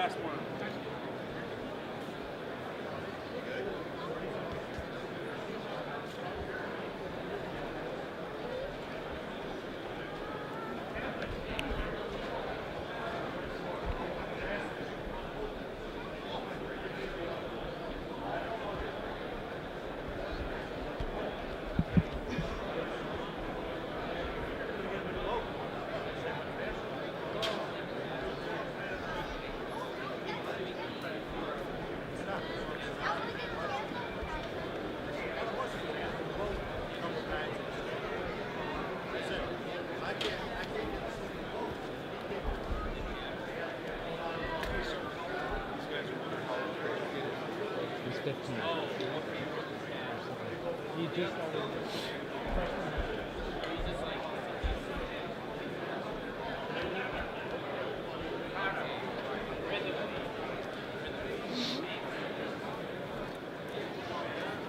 last one. He's 15. He just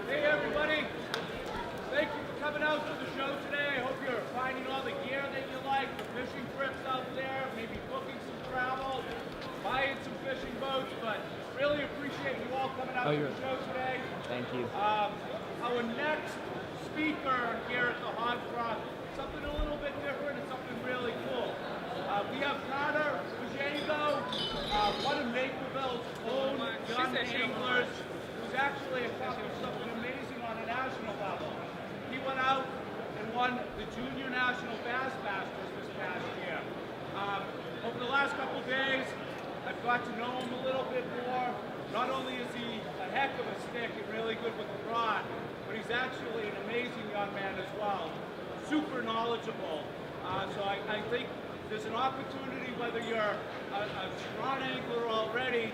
Hey everybody, thank you for coming out to the show today. I hope you're finding all the gear that you like, the fishing trips out there, maybe booking some travel, buying some fishing boats, but really appreciate you all coming out to the show today. Thank you. Our next speaker here at the Hog Front, something a little bit different and something really cool. We have Connor Bujanko, one of Naperville's own young anglers, who's actually accomplished something amazing on a national level. He went out and won the Junior National Bass Masters this past year. Over the last couple of days, I've got to know him a little bit more. Not only is he a heck of a stick and really good with the rod, but he's actually an amazing young man as well. Super knowledgeable. So I think there's an opportunity, whether you're a strong angler already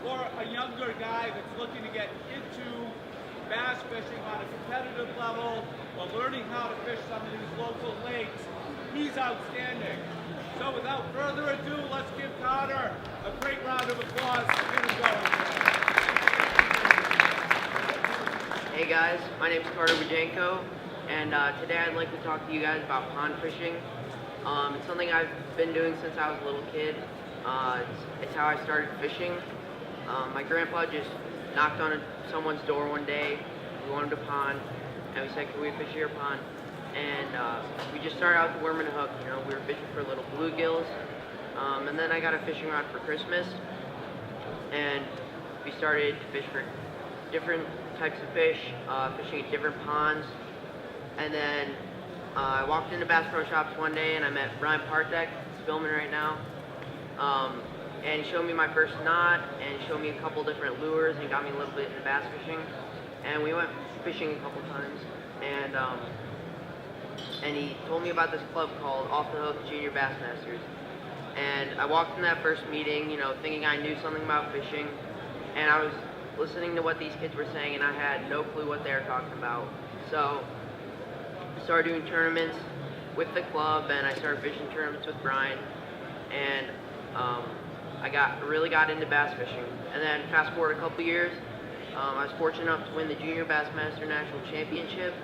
or a younger guy that's looking to get into bass fishing on a competitive level or learning how to fish some of these local lakes. He's outstanding. So without further ado, let's give Connor a great round of applause to get him going. Hey guys, my name is Carter Bujanko, and today I'd like to talk to you guys about pond fishing. It's something I've been doing since I was a little kid. It's how I started fishing. My grandpa just knocked on someone's door one day. We wanted a pond, and we said, "Can we fish your pond?" And we just started out with a worm and a hook. You know, we were fishing for little bluegills, and then I got a fishing rod for Christmas, and we started to fish for different types of fish, fishing at different ponds. And then I walked into Bass Pro Shops one day and I met Brian Partek, he's filming right now, and he showed me my first knot and showed me a couple different lures and got me a little bit into bass fishing. And we went fishing a couple times, and he told me about this club called Off the Hook Junior Bassmasters. And I walked in that first meeting, you know, thinking I knew something about fishing, and I was listening to what these kids were saying, and I had no clue what they were talking about. So I started doing tournaments with the club, and I started fishing tournaments with Brian, and I really got into bass fishing. And then fast forward a couple years, I was fortunate enough to win the Junior Bassmaster National Championship,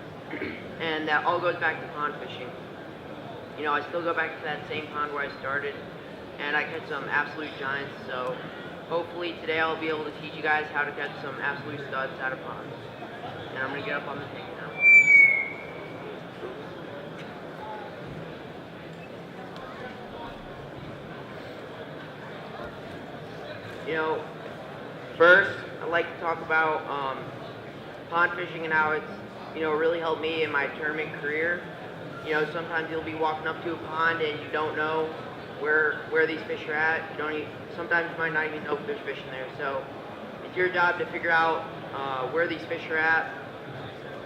and that all goes back to pond fishing. You know, I still go back to that same pond where I started, and I catch some absolute giants. So hopefully today I'll be able to teach you guys how to catch some absolute studs out of ponds. And I'm going to get up on the tank now. You know, first I'd like to talk about pond fishing and how it's, you know, really helped me in my tournament career. You know, sometimes you'll be walking up to a pond and you don't know where these fish are at. Sometimes you might not even know if there's fish in there. So it's your job to figure out where these fish are at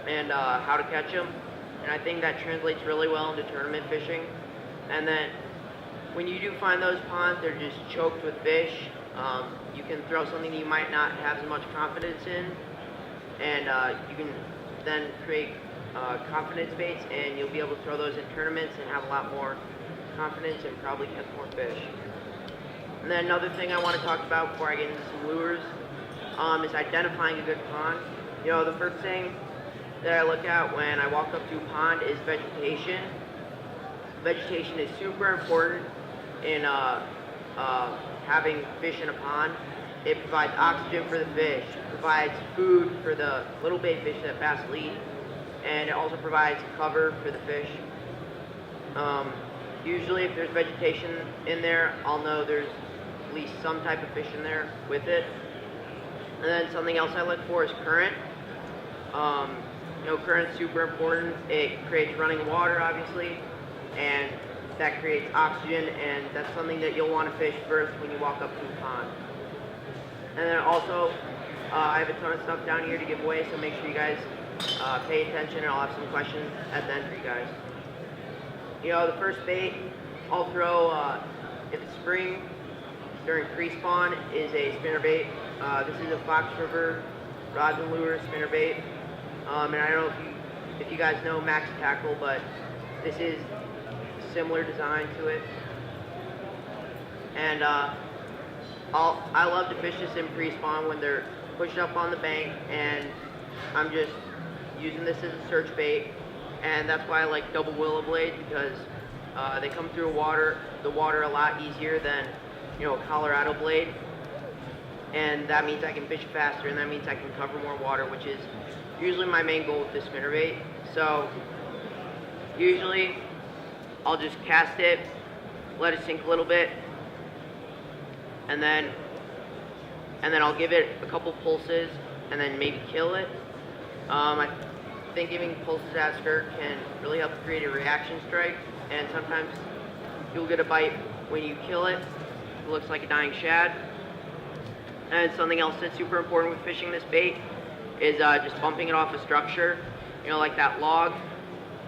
and how to catch them. And I think that translates really well into tournament fishing. And then when you do find those ponds, they're just choked with fish. You can throw something that you might not have as much confidence in, and you can then create confidence baits, and you'll be able to throw those in tournaments and have a lot more confidence and probably catch more fish. And then another thing I want to talk about before I get into some lures is identifying a good pond. You know, the first thing that I look at when I walk up to a pond is vegetation. Vegetation is super important in having fish in a pond. It provides oxygen for the fish, provides food for the little baby fish that bass will eat, and it also provides cover for the fish. Usually if there's vegetation in there, I'll know there's at least some type of fish in there with it. And then something else I look for is current. Current's super important. It creates running water, obviously, and that creates oxygen, and that's something that you'll want to fish first when you walk up to the pond. And then also, I have a ton of stuff down here to give away, so make sure you guys pay attention, and I'll have some questions at the end for you guys. The first bait I'll throw, if it's spring, during pre-spawn, is a spinnerbait. This is a Fox River rods and lures spinnerbait. And I don't know if you guys know Max Tackle, but this is similar design to it. And I love to fish this in pre-spawn when they're pushed up on the bank, and I'm just using this as a search bait. And that's why I like double willow blades, because they come through the water a lot easier than a Colorado blade. And that means I can fish faster, and that means I can cover more water, which is usually my main goal with this spinnerbait. So usually I'll just cast it, let it sink a little bit, and then I'll give it a couple pulses and then maybe kill it. I think giving pulses at skirt can really help create a reaction strike, and sometimes you'll get a bite when you kill it. It looks like a dying shad. And something else that's super important with fishing this bait is just bumping it off a structure, like that log.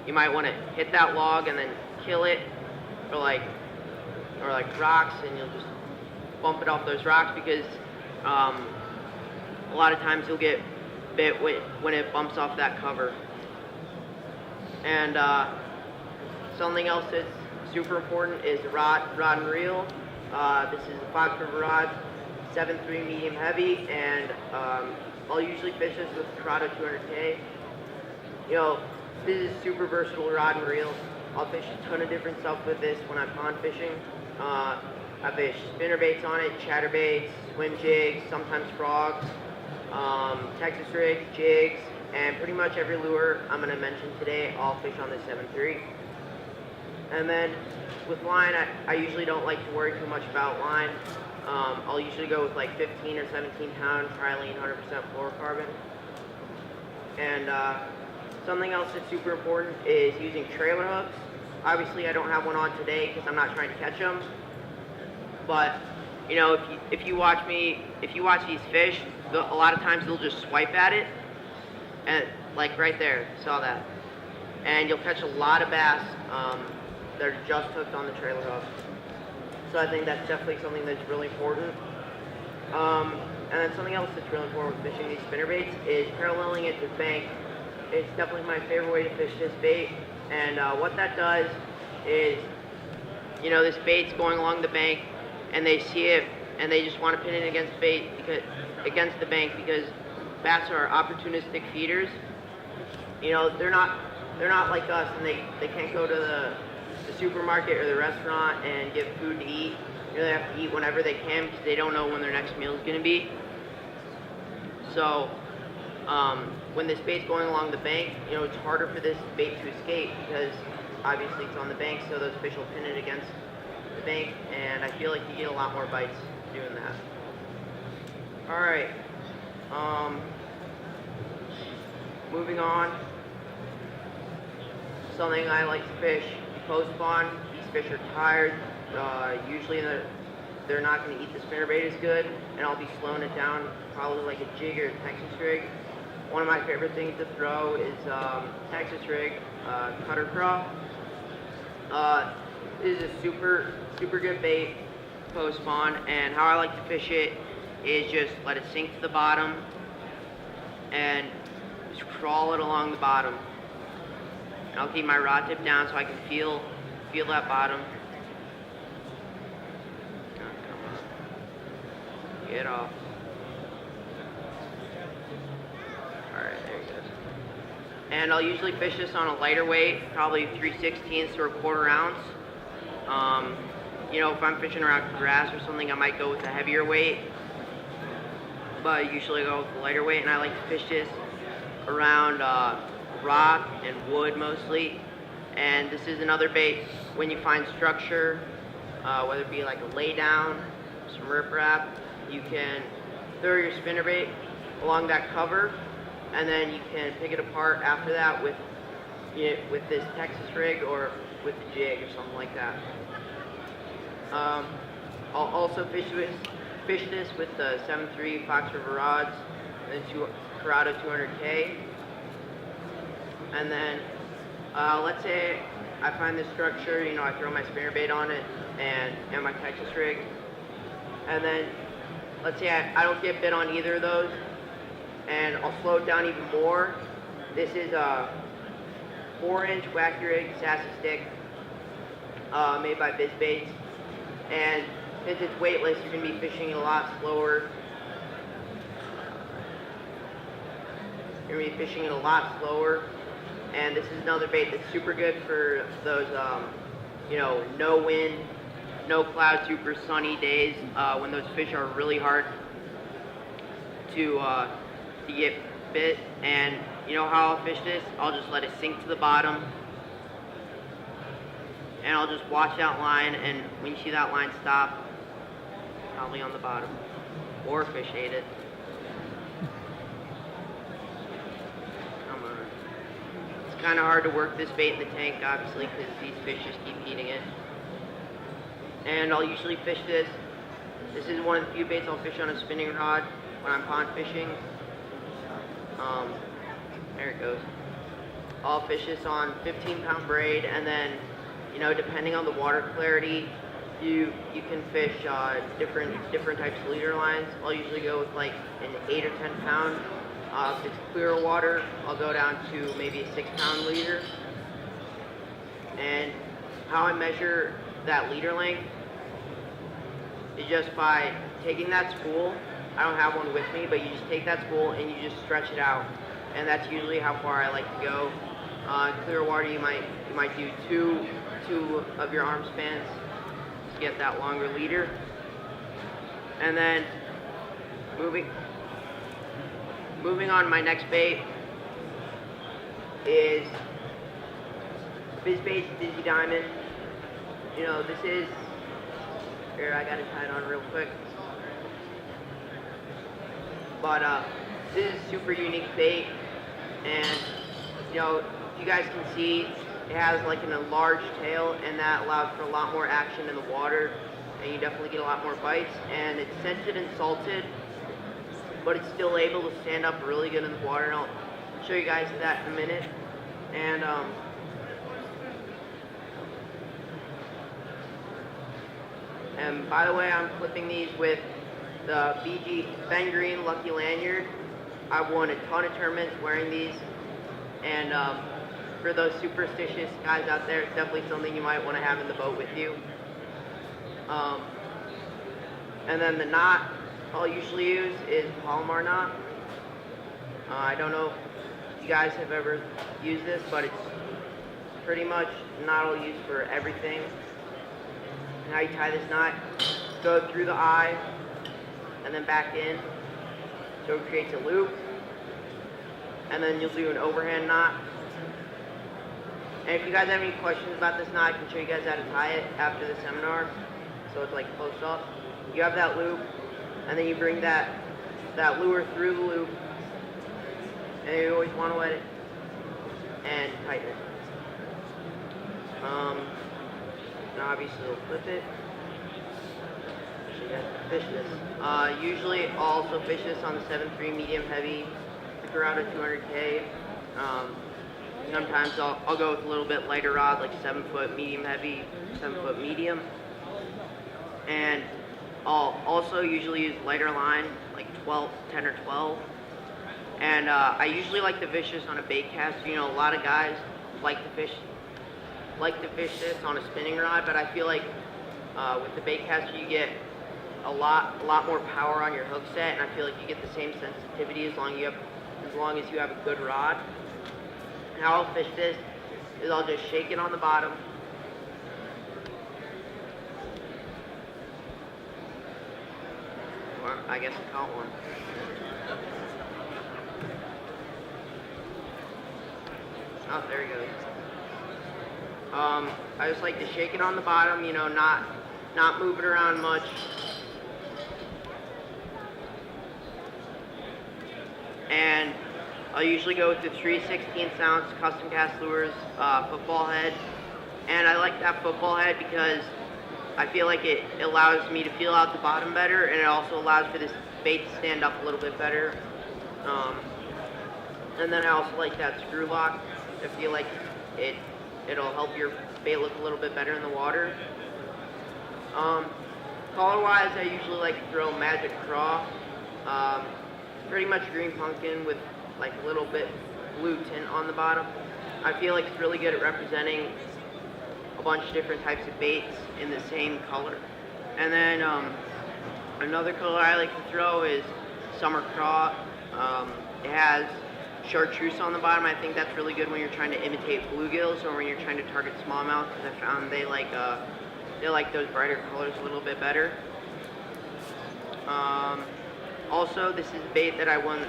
You might want to hit that log and then kill it, or like rocks, and you'll just bump it off those rocks, because a lot of times you'll get bit when it bumps off that cover. And something else that's super important is the rod and reel. This is a Fox River rod, 7.3 medium heavy, and I'll usually fish this with Corrado 200K. This is a super versatile rod and reel. I'll fish a ton of different stuff with this when I'm pond fishing. I fish spinnerbaits on it, chatterbaits, swim jigs, sometimes frogs, Texas rigs, jigs, and pretty much every lure I'm going to mention today, I'll fish on this 7.3. And then with line, I usually don't like to worry too much about line. I'll usually go with like 15 or 17 pound trilene 100% fluorocarbon. And something else that's super important is using trailer hooks. Obviously I don't have one on today because I'm not trying to catch them. But if you watch these fish, a lot of times they'll just swipe at it, and like right there, saw that. And you'll catch a lot of bass that are just hooked on the trailer hook. So I think that's definitely something that's really important. And then something else that's really important with fishing these spinnerbaits is paralleling it to the bank. It's definitely my favorite way to fish this bait. And what that does is, this bait's going along the bank, and they see it, and they just want to pin it against the bank, because bass are opportunistic feeders. They're not like us, and they can't go to the supermarket or the restaurant and get food to eat. They have to eat whenever they can, because they don't know when their next meal is going to be. So when this bait's going along the bank, it's harder for this bait to escape, because obviously it's on the bank, so those fish will pin it against the bank, and I feel like you get a lot more bites doing that. Alright, moving on. Something I like to fish post-spawn. These fish are tired. Usually they're not going to eat the spinnerbait as good, and I'll be slowing it down, probably like a jig or a Texas rig. One of my favorite things to throw is Texas rig, cutter craw. This is a super good bait post-spawn, and how I like to fish it is just let it sink to the bottom and just crawl it along the bottom. And I'll keep my rod tip down so I can feel that bottom. Oh, come on. Get off. Alright, there he goes. And I'll usually fish this on a lighter weight, probably 3/16 to a 1/4 ounce. if I'm fishing around grass or something, I might go with a heavier weight, but I usually go with a lighter weight, and I like to fish this around rock and wood mostly. And this is another bait when you find structure, whether it be like a lay down, some riprap, you can throw your spinnerbait along that cover, and then you can pick it apart after that with this Texas rig or with the jig or something like that. I'll also fish this with the 7.3 Fox River rods and Corrado 200K. And then let's say I find this structure, I throw my spinnerbait on it and my Texas rig, and then let's say I don't get bit on either of those, and I'll slow it down even more. This is a 4-inch wacky rig sassy stick made by BizBaits, and since it's weightless, you're going to be fishing it a lot slower. You're going to be fishing it a lot slower, and this is another bait that's super good for those, no wind, no cloud, super sunny days when those fish are really hard to get bit. And how I'll fish this? I'll just let it sink to the bottom, and I'll just watch that line, and when you see that line stop, probably on the bottom, or fish ate it. It's kind of hard to work this bait in the tank, obviously, because these fish just keep eating it. And I'll usually fish this. This is one of the few baits I'll fish on a spinning rod when I'm pond fishing. There it goes. I'll fish this on 15-pound braid, and then, depending on the water clarity, you can fish different types of leader lines. I'll usually go with like an 8 or 10 pound. If it's clear water, I'll go down to maybe a 6-pound leader. And how I measure that leader length is just by taking that spool. I don't have one with me, but you just take that spool and you just stretch it out, and that's usually how far I like to go. Clear water, you might do two of your arm spans to get that longer leader. And then moving on, my next bait is BizBaits Dizzy Diamond. This is, here, I got it tied on real quick. But this is a super unique bait, and you guys can see it has like an enlarged tail, and that allows for a lot more action in the water, and you definitely get a lot more bites. And it's scented and salted, but it's still able to stand up really good in the water, and I'll show you guys that in a minute. And by the way, I'm clipping these with the BG Ben Green Lucky Lanyard. I've won a ton of tournaments wearing these, and for those superstitious guys out there, it's definitely something you might want to have in the boat with you. And then the knot I'll usually use is Palomar knot. I don't know if you guys have ever used this, but it's pretty much a knot I'll use for everything. And how you tie this knot, go through the eye and then back in, so it creates a loop, and then you'll do an overhand knot. And if you guys have any questions about this knot, I can show you guys how to tie it after the seminar, so it's like close up. You have that loop, and then you bring that lure through the loop, and you always want to let it and tighten it. Now obviously we'll flip it. So you guys can fish this. Usually I'll also fish this on the 7.3 medium heavy, the Corrado 200K. Sometimes I'll go with a little bit lighter rod, like 7-foot medium heavy, 7-foot medium. And I'll also usually use lighter line, like 10 or 12. And I usually like to fish this on a bait cast. A lot of guys like to fish this on a spinning rod, but I feel like with the bait caster you get a lot more power on your hook set, and I feel like you get the same sensitivity as long as you have a good rod. And how I'll fish this is I'll just shake it on the bottom, I guess I caught one. Oh, there he goes. I just like to shake it on the bottom, you know, not move it around much. And I'll usually go with the 3/16 ounce custom cast lures football head. And I like that football head because I feel like it allows me to feel out the bottom better, and it also allows for this bait to stand up a little bit better. And then I also like that screw lock. I feel like it'll help your bait look a little bit better in the water. Color-wise, I usually like to throw Magic Craw. Pretty much green pumpkin with like a little bit blue tint on the bottom. I feel like it's really good at representing a bunch of different types of baits in the same color. And then another color I like to throw is Summer Craw. It has chartreuse on the bottom. I think that's really good when you're trying to imitate bluegills or when you're trying to target smallmouth, because I found they like those brighter colors a little bit better. Also, this is a bait that I won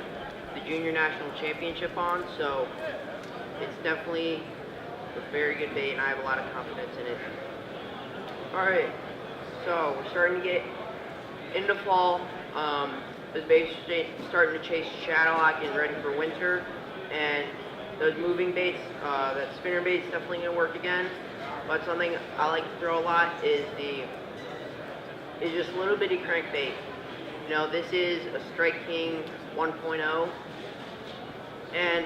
the Junior National Championship on, so it's definitely a very good bait, and I have a lot of confidence in it. Alright, so we're starting to get into fall. This bait's starting to chase shadowlock and ready for winter, and those moving baits, that spinner bait's definitely going to work again. But something I like to throw a lot is just a little bitty crankbait. You know, this is a Strike King 1.0, and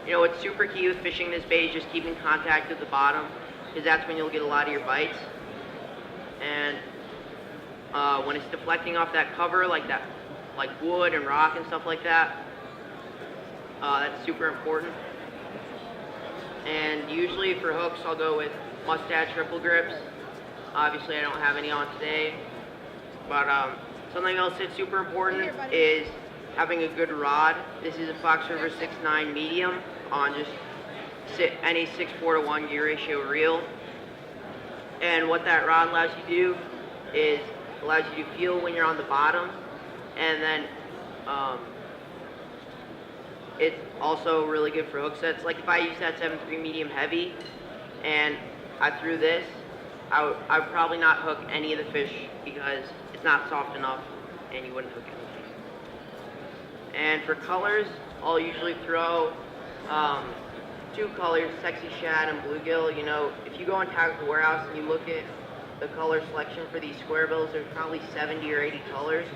you know, what's super key with fishing this bait is just keeping contact at the bottom, because that's when you'll get a lot of your bites. And when it's deflecting off that cover, like wood and rock and stuff like that, that's super important. And usually for hooks, I'll go with Mustache triple grips. Obviously, I don't have any on today, but something else that's super important is having a good rod. This is a Fox River 6.9 medium on just any 6:4 to 1 gear ratio reel. And what that rod allows you to do is allows you to feel when you're on the bottom, and then it's also really good for hook sets. Like if I use that 7.3 medium heavy and I threw this, I would probably not hook any of the fish because it's not soft enough and you wouldn't hook anything. And for colors, I'll usually throw two colors, Sexy Shad and Bluegill. You know, if you go on Tactical Warehouse and you look at the color selection for these square bills, there's probably 70 or 80 colors.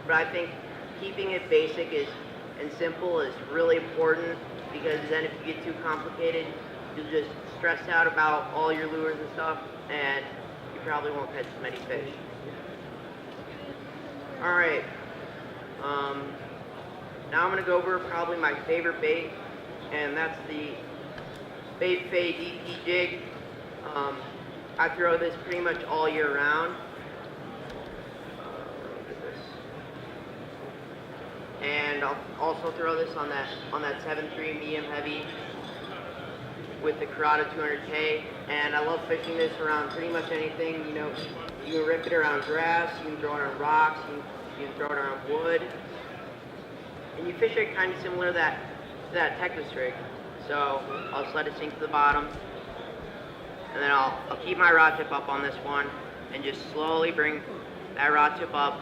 But I think keeping it basic and simple is really important, because then if you get too complicated, you'll just stress out about all your lures and stuff, and you probably won't catch as many fish. Alright, now I'm going to go over probably my favorite bait, and that's the Bait Fay DP jig. I throw this pretty much all year round. And I'll also throw this on that 7.3 medium heavy with the Corrado 200K. And I love fishing this around pretty much anything. You know, you can rip it around grass, you can throw it on rocks, you can throw it around wood. And you fish it kind of similar to that Texas rig. So I'll just let it sink to the bottom. And then I'll keep my rod tip up on this one and just slowly bring that rod tip up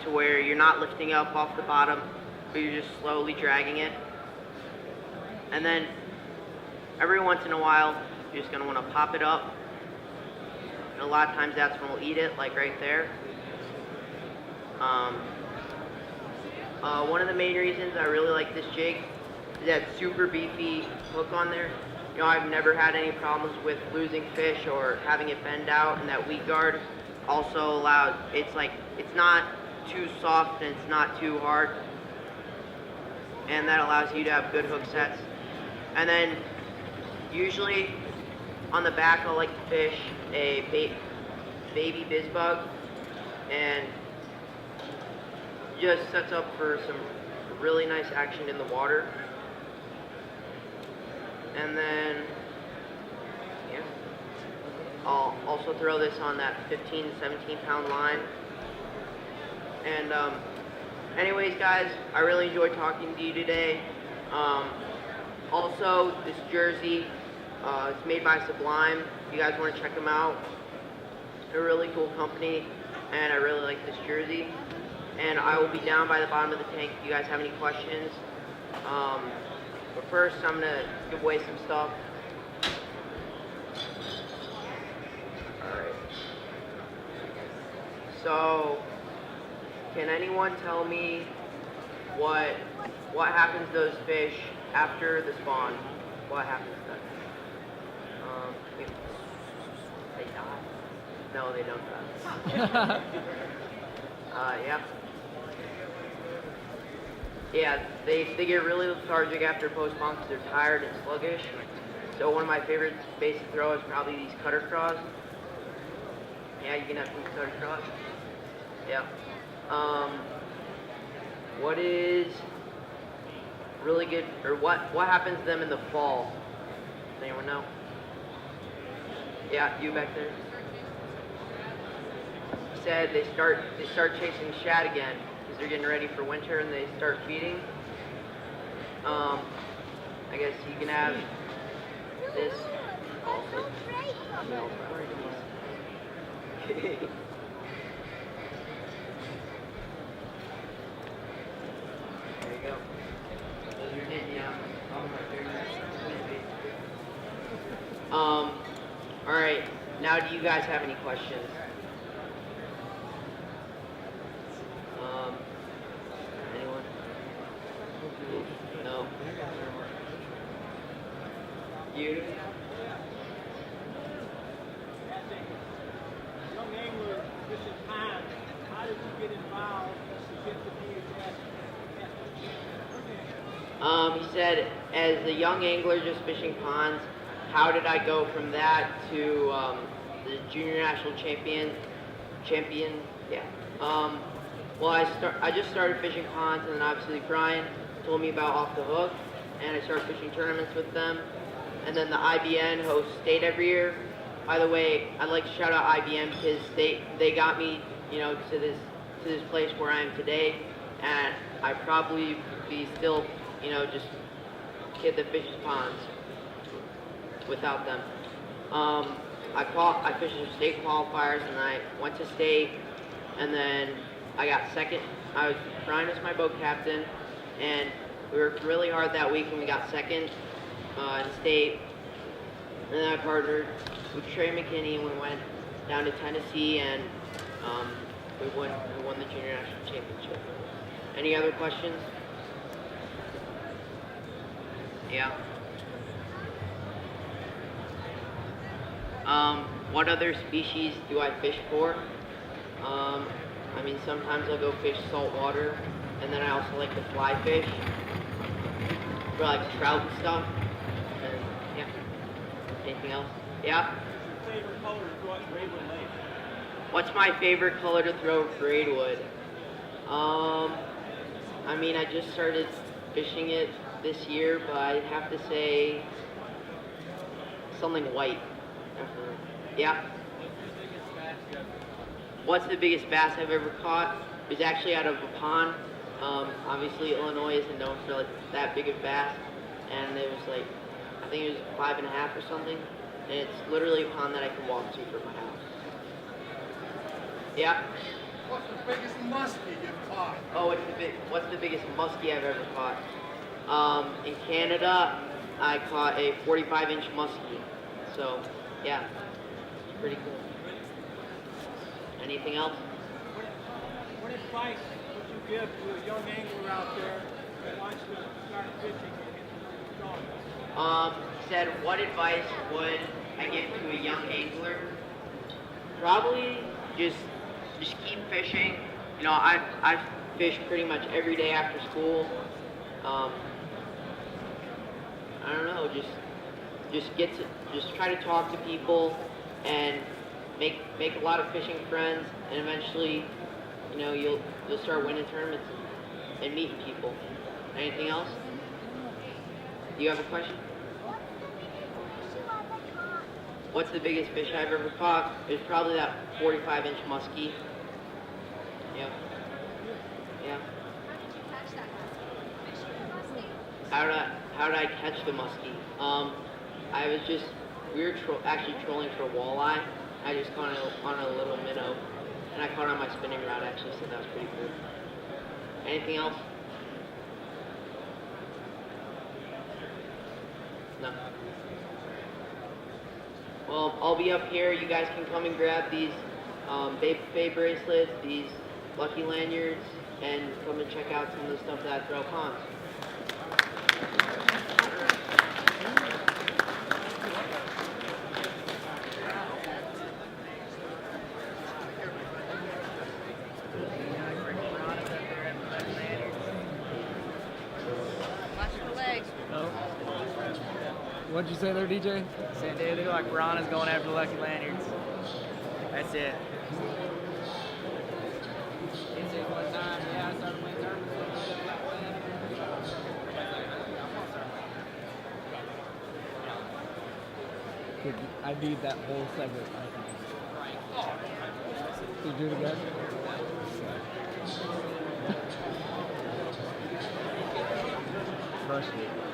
to where you're not lifting up off the bottom, but you're just slowly dragging it. And then every once in a while, you're just going to want to pop it up. And a lot of times that's when we'll eat it, like right there. One of the main reasons I really like this jig is that super beefy hook on there. You know, I've never had any problems with losing fish or having it bend out, and that weed guard also allows, it's not too soft and it's not too hard, and that allows you to have good hook sets. And then usually on the back I'll like to fish a baby biz bug, and just sets up for some really nice action in the water. And then, yeah, I'll also throw this on that 15 to 17 pound line. And anyways, guys, I really enjoyed talking to you today. Also, this jersey, it's made by Sublime. If you guys want to check them out, they're a really cool company, and I really like this jersey. And I will be down by the bottom of the tank if you guys have any questions. But first, I'm going to give away some stuff. Alright. So, can anyone tell me what happens to those fish after the spawn? What happens to them? They die? No, they don't die. Yep. Yeah, they get really lethargic after post-spawn because they're tired and sluggish. So one of my favorite baits to throw is probably these cutter craws. Yeah, you can have these cutter craws. Yeah. What is really good, or what happens to them in the fall? Does anyone know? Yeah, you back there. He said they start chasing shad again because they're getting ready for winter and they start feeding. I guess you can have this also. There you go. Those are hidden, yeah. Alright, now do you guys have any questions? Anyone? No? You? As a young angler fishing ponds, how did you get involved to get the DHS? He said, as a young angler just fishing ponds, how did I go from that to the junior national champion? Yeah. Well, I just started fishing ponds, and then obviously Brian told me about Off the Hook, and I started fishing tournaments with them. And then the IBN hosts state every year. By the way, I'd like to shout out IBM because they got me, to this place where I am today, and I probably be still, just kid that fishes ponds without them. I fished some state qualifiers, and I went to state, and then I got second. Brian was my boat captain, and we worked really hard that week, and we got second in state. And then I partnered with Trey McKinney, and we went down to Tennessee, and we won the junior national championship. Any other questions? Yeah. What other species do I fish for? Sometimes I'll go fish saltwater, and then I also like to fly fish for like trout and stuff. And yeah. Anything else? Yeah. What's your favorite color to throw at Braidwood Lake? What's my favorite color to throw at Braidwood? I just started fishing it this year, but I'd have to say something white. Definitely. Yeah. What's the biggest bass I've ever caught? It was actually out of a pond. Obviously, Illinois isn't known for like that big of bass, and it was like, I think it was 5.5 or something. And it's literally a pond that I can walk to from my house. Yeah. What's the biggest muskie you've caught? Oh, what's the biggest muskie I've ever caught? In Canada, I caught a 45-inch muskie. So, yeah, it's pretty cool. Anything else? What advice would you give to a young angler out there who wants to start fishing and get going? Said, what advice would I give to a young angler? Probably just keep fishing. I fish pretty much every day after school. I don't know, just try to talk to people and make a lot of fishing friends, and eventually, you'll start winning tournaments and meeting people. Anything else? Do you have a question? What's the biggest fish I've ever caught? It was probably that 45-inch muskie. Yeah. how did I catch the muskie? I was just we were actually trolling for walleye. I just caught it on a little minnow, and I caught it on my spinning rod actually, so that was pretty cool. Anything else? No. Well, I'll be up here. You guys can come and grab these Bay bracelets, these lucky lanyards, and come and check out some of the stuff that I throw ponds. What'd you say there, DJ? Said they look like piranhas going after the lucky lanyards. That's it. I need that whole segment. Can you do it again? Crush it.